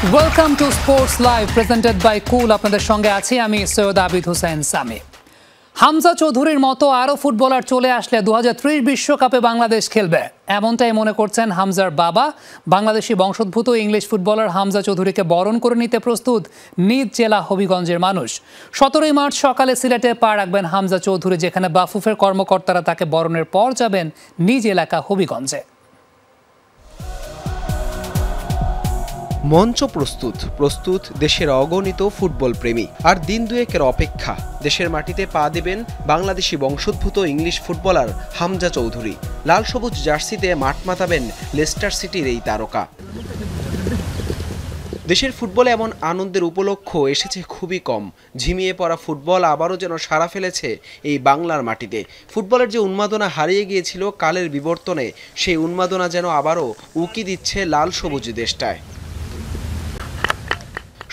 Welcome to sports live presented by cool. আপনাদের সঙ্গে আছি আমি সৈয়দ আবিদ হোসেন সামি। হামজা চৌধুরীর মতো আরও ফুটবলার চলে আসলে 2030 বিশ্বকাপে বাংলাদেশ খেলবে, এমনটাই মনে করছেন হামজার বাবা। বাংলাদেশি বংশোদ্ভূত ইংলিশ ফুটবলার হামজা চৌধুরীকে বরণ করে নিতে প্রস্তুত নিজ জেলা হবিগঞ্জের মানুষ। 17 মার্চ সকালে সিলেটে পা রাখবেন হামজা চৌধুরী, যেখানে বাফুফের কর্মকর্তারা তাকে বরণের পর যাবেন নিজ এলাকা হবিগঞ্জে। মঞ্চ প্রস্তুত দেশের অগণিত ফুটবল প্রেমী। আর দিন দুয়েকের অপেক্ষা, দেশের মাটিতে পা দেবেন বাংলাদেশি বংশোদ্ভূত ইংলিশ ফুটবলার হামজা চৌধুরী। লাল সবুজ জার্সিতে মাঠ মাতাবেন লেস্টার সিটির এই তারকা। দেশের ফুটবলে এমন আনন্দের উপলক্ষ এসেছে খুবই কম। ঝিমিয়ে পড়া ফুটবল আবারও যেন সাড়া ফেলেছে এই বাংলার মাটিতে। ফুটবলের যে উন্মাদনা হারিয়ে গিয়েছিল কালের বিবর্তনে, সেই উন্মাদনা যেন আবারও উকি দিচ্ছে লাল সবুজ দেশটায়।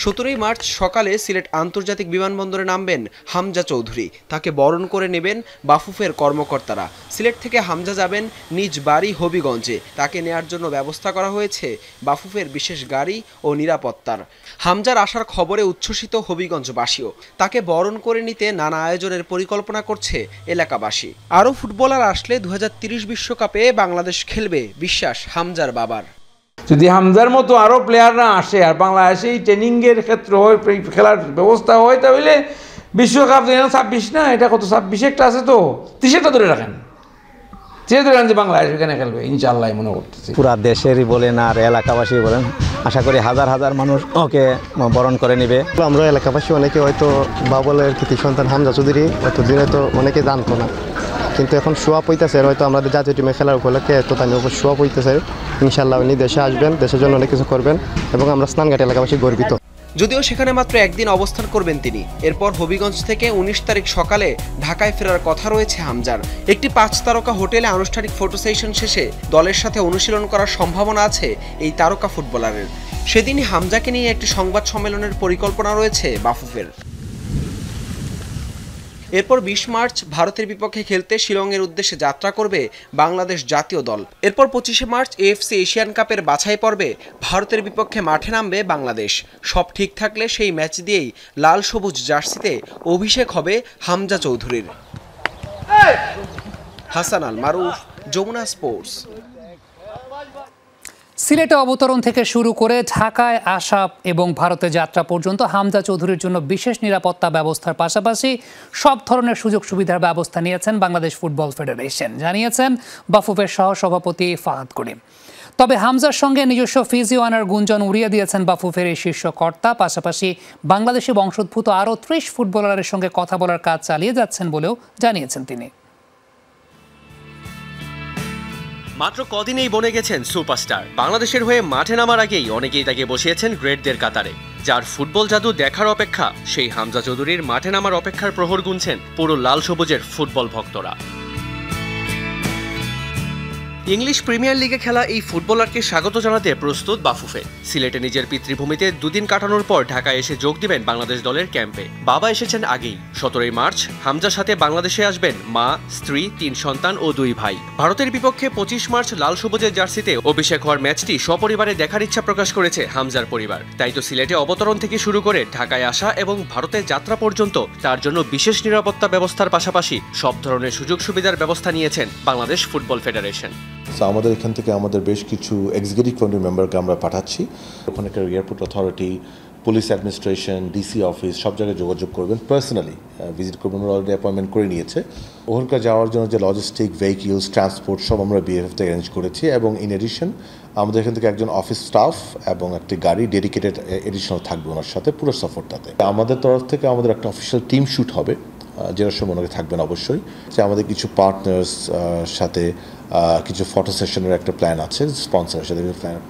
17 মার্চ সকালে সিলেট আন্তর্জাতিক বিমানবন্দরে নামবেন হামজা চৌধুরী। তাকে বরণ করে নেবেন বাফুফের কর্মকর্তারা। সিলেট থেকে হামজা যাবেন নিজ বাড়ি হবিগঞ্জে। তাকে নেয়ার জন্য ব্যবস্থা করা হয়েছে বাফুফের বিশেষ গাড়ি ও নিরাপত্তার। হামজার আসার খবরে উচ্ছ্বসিত হবিগঞ্জবাসীও। তাকে বরণ করে নিতে নানা আয়োজনের পরিকল্পনা করছে এলাকাবাসী। আরও ফুটবলার আসলে 2030 বিশ্বকাপে বাংলাদেশ খেলবে, বিশ্বাস হামজার বাবার। যদি হামজার মতো আরও প্লেয়াররা আসে আর বাংলাদেশে এই ট্রেনিংয়ের ক্ষেত্রে হয়, খেলার ব্যবস্থা হয়, তাহলে বিশ্বকাপ 26 না, এটা কত 26 একটা আছে, তো 30টা ধরে রাখেন, ধরে রাখেন যে বাংলাদেশ এখানে খেলবে ইনশাআল্লাহ মনে করতেছি। পুরা দেশেরই বলেন আর এলাকাবাসী বলেন, আশা করি হাজার হাজার মানুষ ওকে বরণ করে নেবে। আমরা এলাকাবাসী অনেকে হয়তো বাবলের কৃতি সন্তান হামজা চৌধুরী এতদিন হয়তো অনেকে জানতো না, কিন্তু এখন শোয়া পইতেছে, হয়তো আমাদের জাতীয় টিমে খেলার উপলক্ষে এত তাই শোয়া পইতেছে। ইনশাআল্লাহ উনি দেশে আসবেন, দেশের জন্য অনেক কিছু করবেন এবং আমরা স্নানঘাট এলাকাবাসী গর্বিত। যদিও সেখানে মাত্র একদিন অবস্থান করবেন তিনি। এরপর হবিগঞ্জ থেকে 19 তারিখ সকালে ঢাকায় ফেরার কথা রয়েছে হামজার। একটি 5 তারকা হোটেলে আনুষ্ঠানিক ফটো সেশন শেষে দলের সাথে অনুশীলন করার সম্ভাবনা আছে এই তারকা ফুটবলারের। সেদিনই হামজাকে নিয়ে একটি সংবাদ সম্মেলনের পরিকল্পনা রয়েছে বাফুফের। এরপর 20 মার্চ ভারতের বিপক্ষে খেলতে শিলংয়ের উদ্দেশ্যে যাত্রা করবে বাংলাদেশ জাতীয় দল। এরপর 25 মার্চ এএফসি এশিয়ান কাপের বাছাই পর্বে ভারতের বিপক্ষে মাঠে নামবে বাংলাদেশ। সব ঠিক থাকলে সেই ম্যাচ দিয়েই লাল সবুজ জার্সিতে অভিষেক হবে হামজা চৌধুরীর। হাসান আল মারুফ, যমুনা স্পোর্টস। সিলেটে অবতরণ থেকে শুরু করে ঢাকায় আসা এবং ভারতে যাত্রা পর্যন্ত হামজা চৌধুরীর জন্য বিশেষ নিরাপত্তা ব্যবস্থার পাশাপাশি সব ধরনের সুযোগ সুবিধার ব্যবস্থা নিয়েছেন বাংলাদেশ ফুটবল ফেডারেশন, জানিয়েছেন বাফুফের সহসভাপতি ফাহাদ করিম। তবে হামজার সঙ্গে নিজস্ব ফিজিও আনার গুঞ্জন উড়িয়ে দিয়েছেন বাফুফের এই শীর্ষ কর্তা। পাশাপাশি বাংলাদেশি বংশোদ্ভূত আরও 30 ফুটবলারের সঙ্গে কথা বলার কাজ চালিয়ে যাচ্ছেন বলেও জানিয়েছেন তিনি। মাত্র কদিনেই বনে গেছেন সুপারস্টার। বাংলাদেশের হয়ে মাঠে নামার আগেই অনেকেই তাকে বসিয়েছেন গ্রেটদের কাতারে। যার ফুটবল জাদু দেখার অপেক্ষা, সেই হামজা চৌধুরীর মাঠে নামার অপেক্ষার প্রহর গুনছেন পুরো লাল সবুজের ফুটবল ভক্তরা। ইংলিশ প্রিমিয়ার লিগে খেলা এই ফুটবলারকে স্বাগত জানাতে প্রস্তুত বাফুফে। সিলেটে নিজের পিতৃভূমিতে দুদিন কাটানোর পর ঢাকায় এসে যোগ দিবেন বাংলাদেশ দলের ক্যাম্পে। বাবা এসেছেন আগেই। 17 মার্চ হামজার সাথে বাংলাদেশে আসবেন মা, স্ত্রী, 3 সন্তান ও 2 ভাই। ভারতের বিপক্ষে 25 মার্চ লাল সবুজের জার্সিতে অভিষেক হওয়ার ম্যাচটি সপরিবারে দেখার ইচ্ছা প্রকাশ করেছে হামজার পরিবার। তাই তো সিলেটে অবতরণ থেকে শুরু করে ঢাকায় আসা এবং ভারতের যাত্রা পর্যন্ত তার জন্য বিশেষ নিরাপত্তা ব্যবস্থার পাশাপাশি সব ধরনের সুযোগ সুবিধার ব্যবস্থা নিয়েছেন বাংলাদেশ ফুটবল ফেডারেশন। আমাদের এখান থেকে আমাদের বেশ কিছু এক্সিকিউটিভ কমিটি মেম্বারকে আমরা পাঠাচ্ছি। ওখানকার airport authority, police administration, DC office সব জায়গায় যোগাযোগ করবেন, পার্সোনালি ভিজিট করবেন। আমরা অলরেডি অ্যাপয়েন্টমেন্ট করে নিয়েছে। ওখানকার যাওয়ার জন্য যে লজিস্টিক, ভেহিকিলস, ট্রান্সপোর্ট সব আমরা বিএফএফ থেকে অ্যারেঞ্জ করেছি। এবং ইন এডিশন আমাদের এখান থেকে একজন অফিস স্টাফ এবং একটি গাড়ি ডেডিকেটেড এডিশনাল থাকবে ওনার সাথে পুরো সফরটাতে। আমাদের তরফ থেকে আমাদের একটা অফিসিয়াল টিম শুট হবে, যেটার সময় ওনাকে থাকবেন অবশ্যই। যে আমাদের কিছু পার্টনার্স সাথে কিছু ফটো সেশনের একটা প্ল্যান আছে, স্পন্সরের সাথে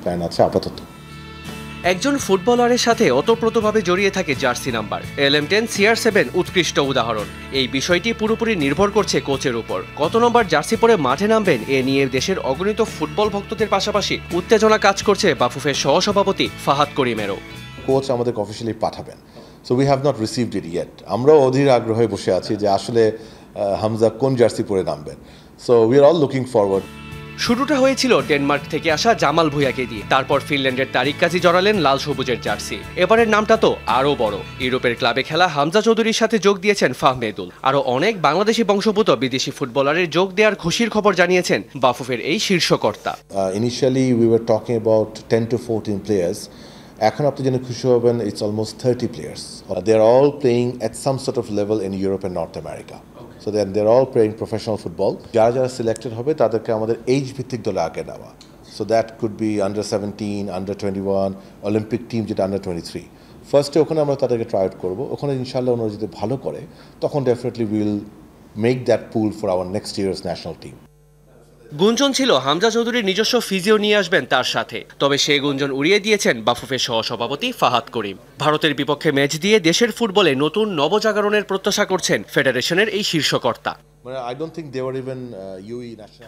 প্ল্যান আছে আপাতত। একজন ফুটবলারের সাথে ওতপ্রোতভাবে জড়িয়ে থাকে জার্সি নাম্বার। LM10 CR7 উৎকৃষ্ট উদাহরণ। এই বিষয়টি পুরোপুরি নির্ভর করছে কোচের উপর। কত নম্বর জার্সি পরে মাঠে নামবেন এ নিয়ে দেশের অগণিত ফুটবল ভক্তদের পাশাপাশি উত্তেজনা কাজ করছে বাফুফের সহসভাপতি ফাহাদ করিমেরও। কোচ আমাদেরকে অফিসিয়ালি পাঠাবেন। So we have not received it yet. আমরাও অধীর আগ্রহে বসে আছি যে আসলে হামজা কোন জার্সি পরে নামবেন। So we are all looking forward. শুরুটা হয়েছিল ডেনমার্ক থেকে আসা জামাল ভুঁইয়াকে দিয়ে, তারপর ফিনল্যান্ডের তারিক কাজী জড়ালেন লাল সবুজের জার্সি। এবারের নামটা তো আরও বড়, ইউরোপের ক্লাবে খেলা হামজা চৌধুরীর সাথে যোগ দিয়েছেন ফাহমেদুল। আরও অনেক বাংলাদেশি বংশোদ্ভূত বিদেশি ফুটবলারের যোগ দেওয়ার খুশির খবর জানিয়েছেন বাফুফের এই শীর্ষকর্তা। Initially we were talking about 10 to 14 players. এখন আপনি জেনে খুশি হবেন it's almost 30 players. They are all playing at some sort of level in Europe and North America. So then they're all playing professional football. যারা যারা selected হবে তাদেরকে আমাদের এজ ভিত্তিক দলে আগে নেওয়া। So that could be under 17, under 21, Olympic team যেটা under 23. ফার্স্টে ওখানে আমরা তাদেরকে ট্রাই আউট করবো। ওখানে ইনশাল্লাহ ওনারা যদি ভালো করে তখন definitely will make that pool for our next years national team. গুঞ্জন ছিল হামজা চৌধুরীর নিজস্ব ফিজিও নিয়ে আসবেন তার সাথে, তবে সেই গুঞ্জন উড়িয়ে দিয়েছেন বাফুফের সহসভাপতি ফাহাদ করিম। ভারতের বিপক্ষে ম্যাচ দিয়ে দেশের ফুটবলে নতুন নবজাগরণের প্রত্যাশা করছেন ফেডারেশনের এই শীর্ষকর্তা।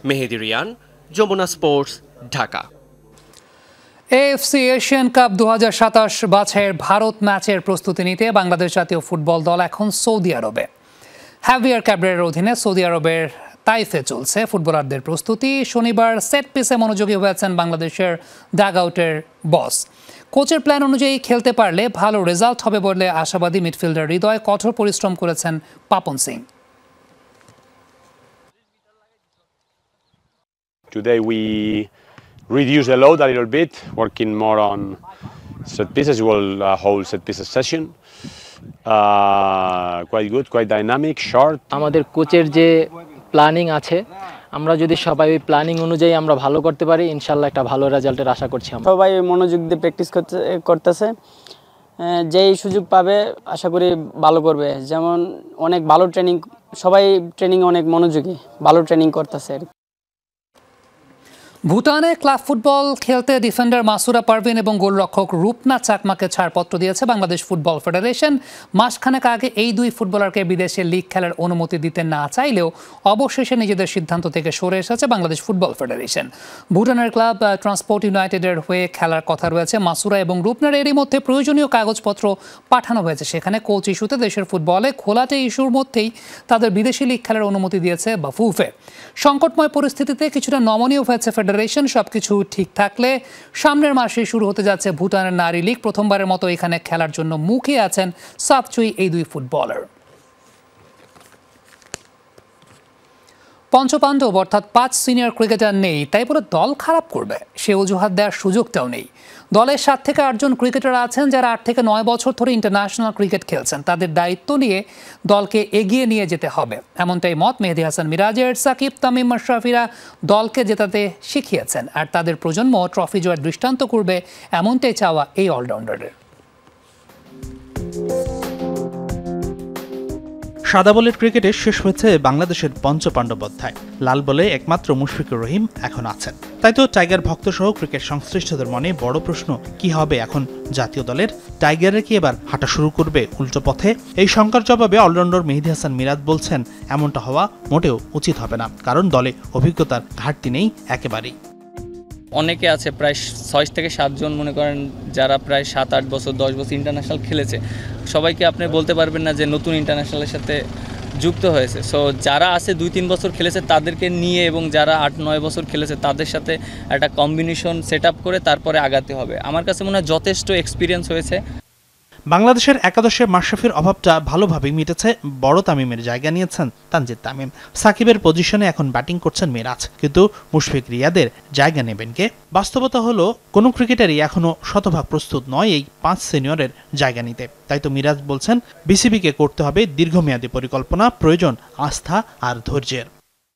Mehedi Riyan, Jamuna sports, Dhaka. AFC Asian Cup 2027 বাছাইয়ের ভারত ম্যাচের প্রস্তুতি নিতে বাংলাদেশ জাতীয় ফুটবল দল এখন সৌদি আরবে। হ্যাভিয়ার ক্যাবরের অধীনে সৌদি আরবের তাইফে চলছে ফুটবলারদের প্রস্তুতি। শনিবার সেট পিসে মনোযোগী হয়েছেন বাংলাদেশের ডাগ আউটের বস। কোচের প্ল্যান অনুযায়ী খেলতে পারলে ভালো রেজাল্ট হবে বলে আশাবাদী মিডফিল্ডার হৃদয়। কঠোর পরিশ্রম করেছেন Papon Singh. Today we reduce the load a little bit, working more on set pieces. We'll hold set pieces session. Quite good, quite dynamic, short. আমাদের কোচের যে প্ল্যানিং আছে, আমরা যদি সবাই ওই প্ল্যানিং অনুযায়ী আমরা ভালো করতে পারি, ইনশাল্লাহ একটা ভালো রেজাল্টের আশা করছি। আমরা সবাই মনোযোগ দিয়ে প্র্যাকটিস করতেছে, যেই সুযোগ পাবে আশা করি ভালো করবে। যেমন অনেক ভালো ট্রেনিং, সবাই ট্রেনিং অনেক মনোযোগী, ভালো ট্রেনিং করতেছে। ভুটানে ক্লাব ফুটবল খেলতে ডিফেন্ডার মাসুরা পারভিন এবং গোলরক্ষক রূপনা চাকমাকে ছাড়পত্র দিয়েছে বাংলাদেশ ফুটবল ফেডারেশন। মাসখানেক আগে এই দুই ফুটবলারকে বিদেশে লিগ খেলার অনুমতি দিতে না চাইলেও অবশেষে নিজেদের সিদ্ধান্ত থেকে সরে এসেছে বাংলাদেশ ফুটবল ফেডারেশন। ভুটানের ক্লাব ট্রান্সপোর্ট ইউনাইটেডের হয়ে খেলার কথা রয়েছে মাসুরা এবং রূপনার। এরই মধ্যে প্রয়োজনীয় কাগজপত্র পাঠানো হয়েছে সেখানে। কোচ ইস্যুতে দেশের ফুটবলে খোলাটে ইস্যুর মধ্যেই তাদের বিদেশি লিগ খেলার অনুমতি দিয়েছে বাফুফে। সংকটময় পরিস্থিতিতে কিছুটা নমনীয় হয়েছে ফেডারেশন। সবকিছু ঠিক থাকলে সামনের মাসে শুরু হতে যাচ্ছে ভুটানের নারী লীগ। প্রথমবারের মতো এখানে খেলার জন্য মুখে আছেন সাতচুই এই দুই ফুটবলার। পঞ্চপাণ্ডব অর্থাৎ 5 সিনিয়র ক্রিকেটার নেই তাই পুরো দল খারাপ করবে সে অজুহাত দেওয়ার সুযোগটাও নেই। দলের 7 থেকে 8 জন ক্রিকেটার আছেন যারা 8 থেকে 9 বছর ধরে ইন্টারন্যাশনাল ক্রিকেট খেলছেন। তাদের দায়িত্ব নিয়ে দলকে এগিয়ে নিয়ে যেতে হবে, এমনটাই মত মেহেদী হাসান মিরাজের। সাকিব, তামিম, মাশরাফিরা দলকে জেতাতে শিখিয়েছেন আর তাদের প্রজন্ম ট্রফি জয়ের দৃষ্টান্ত করবে, এমনটাই চাওয়া এই অলরাউন্ডারের। সাদা বলের ক্রিকেটে শেষ হয়েছে বাংলাদেশের পঞ্চপাণ্ডব অধ্যায়। লাল বলে একমাত্র মুশফিকুর রহিম এখন আছেন। তাই তো টাইগার ভক্ত সহ ক্রিকেট সংশ্লিষ্টদের মনে বড় প্রশ্ন, কি হবে এখন জাতীয় দলের? টাইগারের কি এবার হাঁটা শুরু করবে উল্টো পথে? এই শঙ্কার জবাবে অলরাউন্ডার মেহেদী হাসান মিরাজ বলছেন, এমনটা হওয়া মোটেও উচিত হবে না, কারণ দলে অভিজ্ঞতার ঘাটতি নেই একেবারেই। অনেকে আছে প্রায় 6 থেকে 7 জন মনে করেন যারা প্রায় 7-8 বছর 10 বছর ইন্টারন্যাশনাল খেলেছে। সবাইকে আপনি বলতে পারবেন না যে নতুন ইন্টারন্যাশনালের সাথে যুক্ত হয়েছে। সো যারা আছে 2-3 বছর খেলেছে তাদেরকে নিয়ে এবং যারা 8-9 বছর খেলেছে তাদের সাথে একটা কম্বিনেশন সেট আপ করে তারপরে আগাতে হবে। আমার কাছে মনে হয় যথেষ্ট এক্সপিরিয়েন্স হয়েছে। বাংলাদেশের একাদশে মাশরাফির অভাবটা ভালোভাবেই মিটেছে। বড় তামিমের জায়গা নিয়েছেন তানজিদ তামিম। সাকিবের পজিশনে এখন ব্যাটিং করছেন মিরাজ, কিন্তু মুশফিক রিয়াদের জায়গা নেবেন কে? বাস্তবতা হলো কোনো ক্রিকেটারই এখনো শতভাগ প্রস্তুত নয় এই 5 সিনিয়রের জায়গা নিতে। তাই তো মিরাজ বলছেন, বিসিবিকে করতে হবে দীর্ঘমেয়াদী পরিকল্পনা, প্রয়োজন আস্থা আর ধৈর্যের।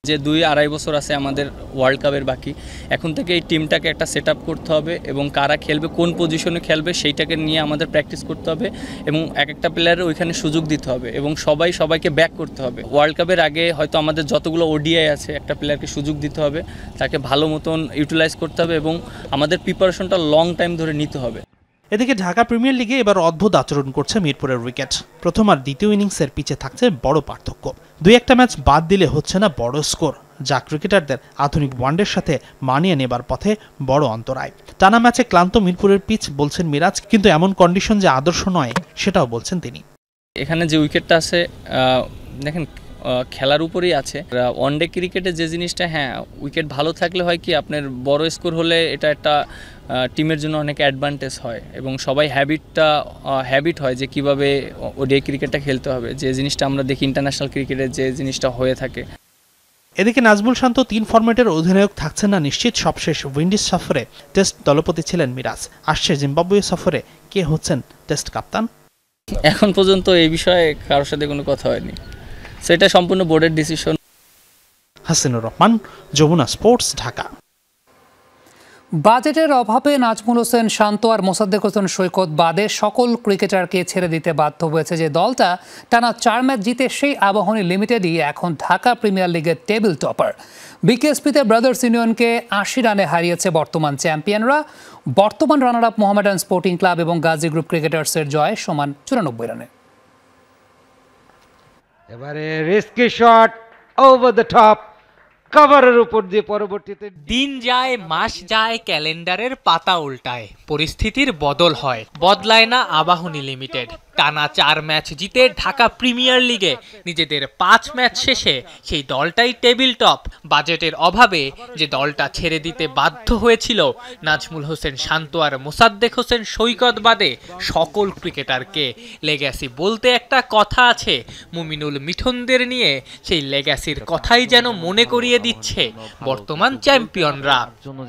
যে 2-2.5 বছর আছে আমাদের ওয়ার্ল্ড কাপের বাকি, এখন থেকে এই টিমটাকে একটা সেট আপ করতে হবে এবং কারা খেলবে, কোন পজিশনে খেলবে সেইটাকে নিয়ে আমাদের প্র্যাকটিস করতে হবে এবং এক একটা প্লেয়ারের ওইখানে সুযোগ দিতে হবে এবং সবাইকে ব্যাক করতে হবে। ওয়ার্ল্ড কাপের আগে হয়তো আমাদের যতগুলো ওডিআই আছে একটা প্লেয়ারকে সুযোগ দিতে হবে, তাকে ভালো মতন ইউটিলাইজ করতে হবে এবং আমাদের প্রিপারেশনটা লং টাইম ধরে নিতে হবে। এদিকে ঢাকা প্রিমিয়ার লিগে এবার অদ্ভুত আচরণ করছে মিরপুরের উইকেট। প্রথম আর দ্বিতীয় ইনিংসের পিছে থাকছে বড় পার্থক্য। 2-1টা ম্যাচ বাদ দিলে হচ্ছে না বড় স্কোর, যা ক্রিকেটারদের আধুনিক ওয়ানডের সাথে মানিয়ে নেবার পথে বড় অন্তরায়। টানা ম্যাচে ক্লান্ত মিরপুরের পিচ বলছেন মিরাজ, কিন্তু এমন কন্ডিশন যে আদর্শ নয় সেটাও বলছেন তিনি। এখানে যে উইকেটটা আছে দেখেন খেলার উপরেই আছে। ওয়ানডে ক্রিকেটে যে জিনিসটা, হ্যাঁ উইকেট ভালো থাকলে হয় কি আপনার বড় স্কোর হলে এটা একটা টিমের জন্য অনেক অ্যাডভান্টেজ হয় এবং সবাই হ্যাবিট হয় যে কীভাবে ওডিআই ক্রিকেটটা খেলতে হবে, যে জিনিসটা আমরা দেখি ইন্টারন্যাশনাল ক্রিকেটে যে জিনিসটা হয়ে থাকে। এদিকে নাজমুল শান্ত 3 ফরম্যাটের অধিনায়ক থাকছেন না নিশ্চিত। সবশেষ উইন্ডিজ সফরে টেস্ট দলপতি ছিলেন মিরাজ। আসছে জিম্বাবুয়ে সফরে কে হচ্ছেন টেস্ট কাপ্তান? এখন পর্যন্ত এই বিষয়ে কারোর সাথে কোনো কথা হয়নি, সেটা সম্পূর্ণ বোর্ডের ডিসিশন। হাসিনুর রহমান, যমুনা স্পোর্টস, ঢাকা। বাজেটের অভাবে নাজমুল হোসেন শান্ত আর মোসাদ্দেক হোসেন সৈকত বাদে সকল ক্রিকেটারকে ছেড়ে দিতে বাধ্য হয়েছে যে দলটা টানা 4 ম্যাচ জিতে সেই আবাহনী লিমিটেডই এখন ঢাকা প্রিমিয়ার লিগের টেবিল টপার। বিকেএসপিতে ব্রাদার্স ইউনিয়নকে 80 রানে হারিয়েছে বর্তমান চ্যাম্পিয়নরা। বর্তমান runner up Mohammedan sporting club এবং গাজী গ্রুপ ক্রিকেটার্সের জয় সমান 94 রানে। এবারে risky shot over the top, কভারের উপর দিয়ে পরবর্তীতে দিন যায়, মাস যায়, ক্যালেন্ডারের পাতা উল্টায়, পরিস্থিতির বদল হয়, বদলায় না আবাহনী লিমিটেড। টানা 4 ম্যাচ জিতে ঢাকা প্রিমিয়ার লিগে নিজেদের 5 ম্যাচ শেষে সেই দলটাই টেবিল টপ। বাজেটের অভাবে যে দলটা ছেড়ে দিতে বাধ্য হয়েছিল নাজমুল হোসেন শান্ত আর মোসাদ্দেক হোসেন সৈকত বাদে সকল ক্রিকেটারকে, লেগ্যাসি বলতে একটা কথা আছে, মুমিনুল মিঠুনদের নিয়ে সেই লেগ্যাসির কথাই যেন মনে করিয়ে দিচ্ছে বর্তমান চ্যাম্পিয়নরা।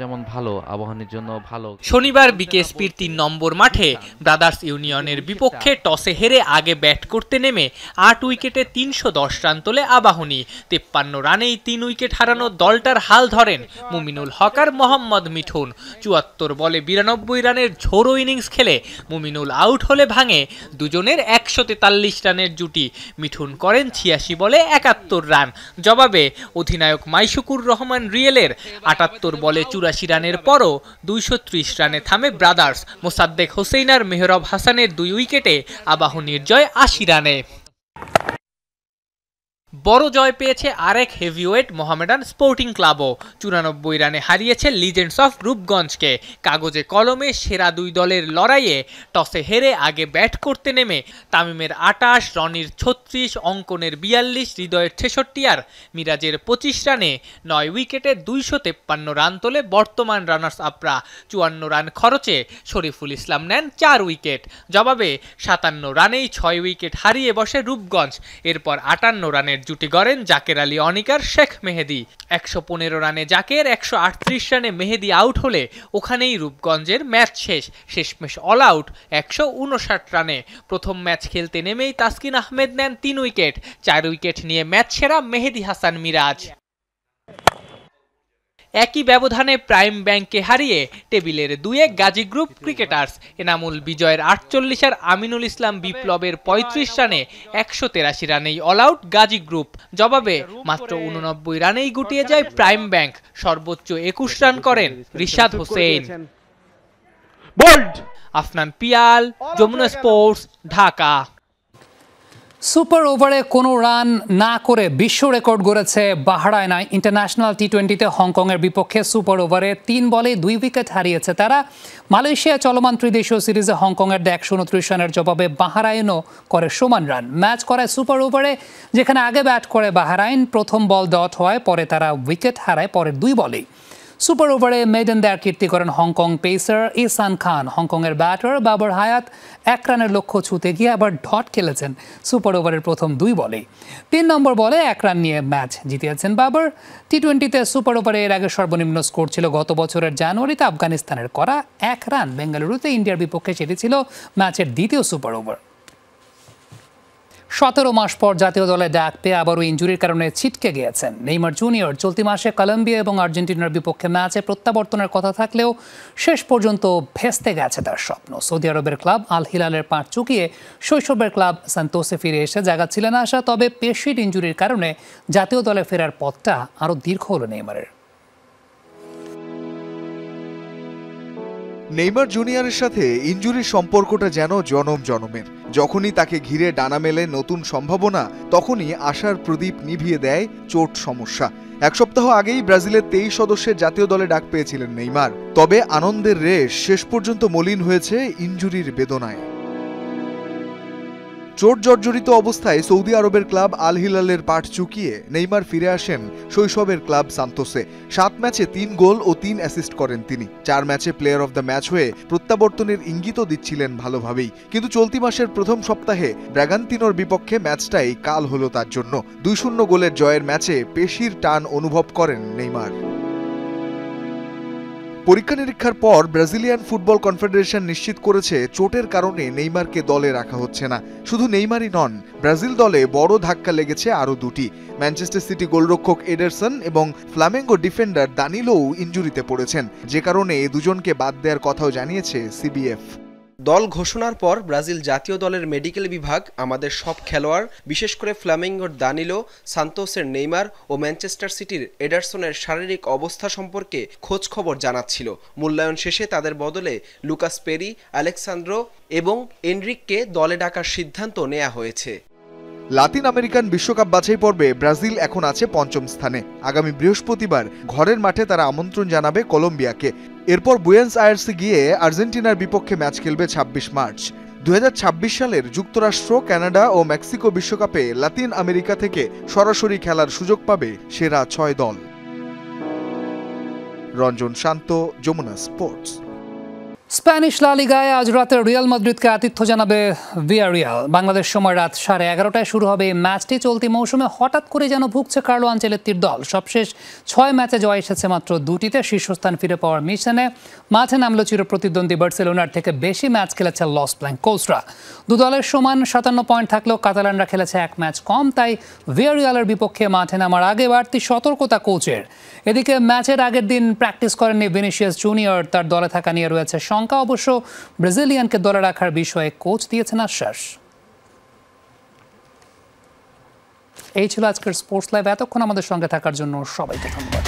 যেমন ভালো আবাহনীর জন্য ভালো। শনিবার বিকেএসপির 3 নম্বর মাঠে ব্রাদার্স ইউনিয়নের বিপক্ষে টসে হেরে আগে ব্যাট করতে নেমে 8 উইকেটে 310 রান তোলে আবাহনী। 53 রানেই 3 উইকেট হারানো দলটার হাল ধরেন মুমিনুল হক আর মোহাম্মদ মিঠুন। 74 বলে 92 রানের ঝোড়ো ইনিংস খেলে মুমিনুল আউট হলে ভাঙে দুজনের 143 রানের জুটি। মিঠুন করেন 86 বলে 71 রান। জবাবে অধিনায়ক মাইশুকুর রহমান রিয়েলের 78 বলে 84 রানের পরও 230 রানে থামে ব্রাদার্স। মোসাদ্দেক হোসেন আর মেহরব হাসানের 2 উইকেটে আবাহনীর জয় 80 রানে। বড় জয় পেয়েছে আরেক হেভিওয়েট মোহামেডান স্পোর্টিং ক্লাবও। 94 রানে হারিয়েছে লিজেন্ডস অফ রূপগঞ্জকে। কাগজে কলমে সেরা 2 দলের লড়াইয়ে টসে হেরে আগে ব্যাট করতে নেমে তামিমের 28, রনির 36, অঙ্কনের 42, হৃদয়ের 66 আর মিরাজের 25 রানে 9 উইকেটে 253 রান তোলে বর্তমান রানার্স আপরা। 54 রান খরচে শরীফুল ইসলাম নেন 4 উইকেট। জবাবে 57 রানেই 6 উইকেট হারিয়ে বসে রূপগঞ্জ। এরপর 58 রানের জুটি গড়েন জাকের আলী অনিকার শেখ মেহেদি। 115 রানে জাকের, 138 রানে মেহেদি আউট হলে ওখানেই রূপগঞ্জের ম্যাচ শেষ। শেষমেশ অল আউট 159 রানে। প্রথম ম্যাচ খেলতে নেমেই তাসকিন আহমেদ নেন 3 উইকেট। 4 উইকেট নিয়ে ম্যাচ সেরা মেহেদি হাসান মিরাজ। একই ব্যবধানে প্রাইম ব্যাংককে হারিয়ে টেবিলের 2-1 গাজী গ্রুপ ক্রিকেটার্স। এনামুল বিজয়ের 48 আর আমিনুল ইসলাম বিপ্লবের 35 রানে 183 রানেই অল আউট গাজী গ্রুপ। জবাবে মাত্র 89 রানেই গুটিয়ে যায় প্রাইম ব্যাংক। সর্বোচ্চ 21 রান করেন রিশাদ হোসেন। আফনান পিয়াল, যমুনা স্পোর্টস, ঢাকা। সুপার ওভারে কোনো রান না করে বিশ্ব রেকর্ড গড়েছে বাহরাইন ইন্টারন্যাশনাল টি20তে হংকংয়ের বিপক্ষে। সুপার ওভারে 3 বলে 2 উইকেট হারিয়েছে তারা। মালয়েশিয়া চলমান ত্রিদেশীয় সিরিজে হংকংয়ের 129 রানের জবাবে বাহরাইনও করে সমান রান। ম্যাচ করায় সুপার ওভারে, যেখানে আগে ব্যাট করে বাহরাইন। প্রথম বল ডট হয়, পরে তারা উইকেট হারায় পরের 2 বলেই। সুপার ওভারে মেডেন দেয়ার কীর্তি করেন হংকং পেসার ইসান খান। হংকংয়ের ব্যাটার বাবর হায়াত 1 রানের লক্ষ্য ছুঁতে গিয়ে আবার ডট খেলেছেন সুপার ওভারের প্রথম 2 বলেই। 3 নম্বর বলে 1 রান নিয়ে ম্যাচ জিতিয়েছেন বাবর। টি20তে সুপার ওভারে এর আগে সর্বনিম্ন স্কোর ছিল গত বছরের জানুয়ারিতে আফগানিস্তানের করা 1 রান। বেঙ্গালুরুতে ইন্ডিয়ার বিপক্ষে সেটি ছিল ম্যাচের দ্বিতীয় সুপার ওভার। 17 মাস পর জাতীয় দলে ডাক পেয়ে আবারও ইনজুরির কারণে ছিটকে গিয়েছেন নেইমার জুনিয়র। চলতি মাসে কলম্বিয়া এবং আর্জেন্টিনার বিপক্ষে ম্যাচে প্রত্যাবর্তনের কথা থাকলেও শেষ পর্যন্ত ভেস্তে গেছে তার স্বপ্ন। সৌদি আরবের ক্লাব আল হিলালের পাঁচ চুকিয়ে শৈশবের ক্লাব সান্তোসে ফিরে এসে জায়গা ছিলেন আশা। তবে পেশির ইনজুরির কারণে জাতীয় দলে ফেরার পথটা আরও দীর্ঘ হলো নেইমারের। নেইমার জুনিয়রের সাথে ইনজুরির সম্পর্কটা যেন জনম জনমের। যখনই তাকে ঘিরে ডানা মেলে নতুন সম্ভাবনা, তখনই আশার প্রদীপ নিভিয়ে দেয় চোট সমস্যা। 1 সপ্তাহ আগেই ব্রাজিলের 23 সদস্যের জাতীয় দলে ডাক পেয়েছিলেন নেইমার। তবে আনন্দের রেশ শেষ পর্যন্ত মলিন হয়েছে ইনজুরির বেদনায়। চোট জর্জরিত অবস্থায় সৌদি আরবের ক্লাব আল হিলালের পাট চুকিয়ে নেইমার ফিরে আসেন শৈশবের ক্লাব সান্তোসে। 7 ম্যাচে 3 গোল ও 3 অ্যাসিস্ট করেন তিনি। 4 ম্যাচে প্লেয়ার অফ দ্য ম্যাচ হয়ে প্রত্যাবর্তনের ইঙ্গিতও দিচ্ছিলেন ভালোভাবেই, কিন্তু চলতি মাসের প্রথম সপ্তাহে ব্রাগান্তিনোর বিপক্ষে ম্যাচটাই কাল হলো তার জন্য। 2-0 গোলের জয়ের ম্যাচে পেশির টান অনুভব করেন নেইমার। পরীক্ষা নিরীক্ষার পর ব্রাজিলিয়ান ফুটবল কনফেডারেশন নিশ্চিত করেছে চোটের কারণে নেইমারকে দলে রাখা হচ্ছে না। শুধু নেইমারই নন, ব্রাজিল দলে বড় ধাক্কা লেগেছে আরও 2টি। ম্যানচেস্টার সিটি গোলরক্ষক এডারসন এবং ফ্লামেঙ্গো ডিফেন্ডার দানিলোও ইনজুরিতে পড়েছেন, যে কারণে দুজনকে বাদ দেওয়ার কথাও জানিয়েছে সিবিএফ। দল ঘোষণার পর ব্রাজিল জাতীয় দলের মেডিকেল বিভাগ আমাদের সব খেলোয়াড়, বিশেষ করে ফ্লামেঙ্গোর দানিলো, সান্তোসের নেইমার ও ম্যানচেস্টার সিটির এডারসনের শারীরিক অবস্থা সম্পর্কে খোঁজ খবর জানাচ্ছিল। মূল্যায়ন শেষে তাদের বদলে লুকাস পেরি, আলেক্সান্দ্রো এবং এনরিককে দলে ডাকার সিদ্ধান্ত নেওয়া হয়েছে। লাতিন আমেরিকান বিশ্বকাপ বাছাই পর্বে ব্রাজিল এখন আছে 5ম স্থানে। আগামী বৃহস্পতিবার ঘরের মাঠে তারা আমন্ত্রণ জানাবে কলম্বিয়াকে। এরপর বুয়েন্স আয়ার্সে গিয়ে আর্জেন্টিনার বিপক্ষে ম্যাচ খেলবে 26 মার্চ। 2026 সালের যুক্তরাষ্ট্র, কানাডা ও মেক্সিকো বিশ্বকাপে লাতিন আমেরিকা থেকে সরাসরি খেলার সুযোগ পাবে সেরা 6 দল। রঞ্জন শান্ত, যমুনা স্পোর্টস। স্প্যানিশ লা লিগায় আজ রাতে রিয়াল মাদ্রিদকে আতিথ্য জানাবে ভিয়ারিয়াল। বাংলাদেশ সময় রাত 11:30টায় শুরু হবে এই ম্যাচটি। চলতি মৌসুমে হঠাৎ করে যেন ভুগছে কার্লো আনচেলত্তির দল। সবশেষ 6 ম্যাচে জয় এসেছে মাত্র 2টিতে। শীর্ষস্থান ফিরে পাওয়ার মিশনে মাঠে নামলো চিরপ্রতিদ্বন্দ্বী বার্সেলোনার থেকে বেশি ম্যাচ খেলেছে লস ব্ল্যাঙ্কোসরা। দু দলের সমান 57 পয়েন্ট থাকলেও কাতালানরা খেলেছে 1 ম্যাচ কম, তাই ভিয়ারিয়ালের বিপক্ষে মাঠে নামার আগে বাড়তি সতর্কতা কোচের। এদিকে ম্যাচের আগের দিন প্র্যাকটিস করেননি ভিনিসিয়াস জুনিয়র, তার দলে থাকা নিয়ে রয়েছে শঙ্কা। অবশ্য ব্রাজিলিয়ানকে দলে রাখার বিষয়ে কোচ দিয়েছেন আশ্বাস। এই ছিল আজকের স্পোর্টস লাইভ। এতক্ষণ আমাদের সঙ্গে থাকার জন্য সবাইকে ধন্যবাদ।